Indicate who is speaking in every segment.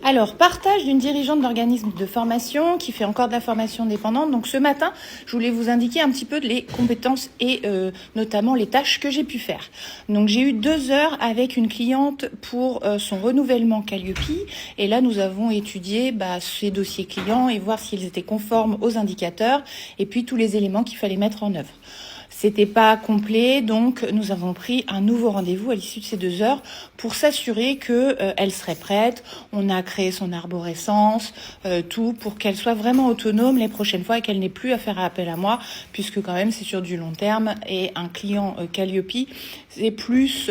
Speaker 1: Alors, partage d'une dirigeante d'organisme de formation qui fait encore de la formation dépendante. Donc ce matin, je voulais vous indiquer un petit peu les compétences et notamment les tâches que j'ai pu faire. Donc j'ai eu 2 heures avec une cliente pour son renouvellement Calliope. Et là, nous avons étudié ses dossiers clients et voir s'ils étaient conformes aux indicateurs et puis tous les éléments qu'il fallait mettre en œuvre. C'était pas complet, donc nous avons pris un nouveau rendez-vous à l'issue de ces 2 heures pour s'assurer que elle serait prête. On a créé son arborescence, tout pour qu'elle soit vraiment autonome les prochaines fois et qu'elle n'ait plus à faire appel à moi, puisque quand même c'est sur du long terme et un client Calliope c'est plus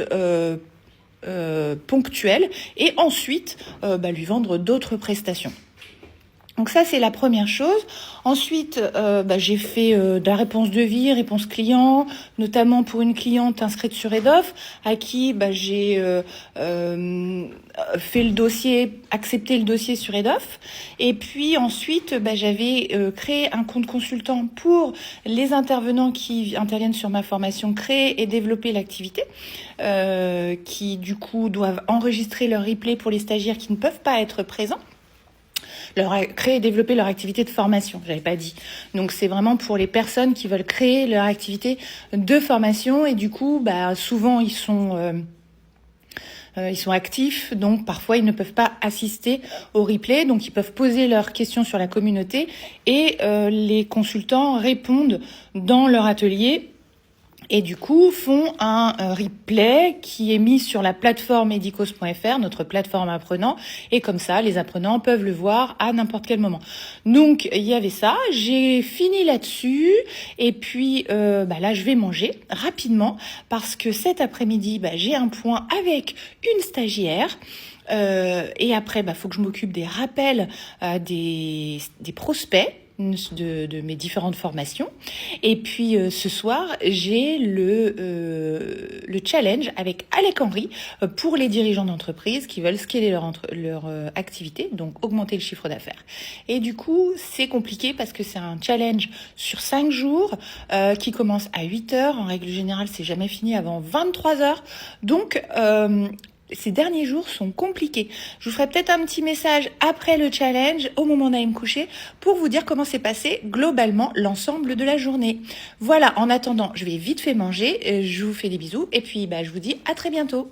Speaker 1: ponctuel et ensuite lui vendre d'autres prestations. Donc ça, c'est la première chose. Ensuite, j'ai fait de la réponse devis, réponse client, notamment pour une cliente inscrite sur EDOF, à qui j'ai fait le dossier, accepté le dossier sur EDOF. Et puis ensuite, j'avais créé un compte consultant pour les intervenants qui interviennent sur ma formation, créer et développer l'activité, qui du coup doivent enregistrer leur replay pour les stagiaires qui ne peuvent pas être présents. Créer et développer leur activité de formation, j'avais pas dit. Donc c'est vraiment pour les personnes qui veulent créer leur activité de formation et du coup, souvent ils sont actifs, donc parfois ils ne peuvent pas assister au replay, donc ils peuvent poser leurs questions sur la communauté et les consultants répondent dans leur atelier. Et du coup, font un replay qui est mis sur la plateforme edicos.fr, notre plateforme apprenant. Et comme ça, les apprenants peuvent le voir à n'importe quel moment. Donc, il y avait ça. J'ai fini là-dessus. Et puis, là, je vais manger rapidement parce que cet après-midi, j'ai un point avec une stagiaire. Et après, faut que je m'occupe des rappels des prospects de mes différentes formations. Et puis ce soir, j'ai le challenge avec Alec Henry pour les dirigeants d'entreprise qui veulent scaler leur activité, donc augmenter le chiffre d'affaires. Et du coup, c'est compliqué parce que c'est un challenge sur 5 jours qui commence à 8 heures. En règle générale, c'est jamais fini avant 23 heures. Donc, ces derniers jours sont compliqués. Je vous ferai peut-être un petit message après le challenge, au moment d'aller me coucher, pour vous dire comment s'est passé globalement l'ensemble de la journée. Voilà, en attendant, je vais vite fait manger, je vous fais des bisous, et puis je vous dis à très bientôt.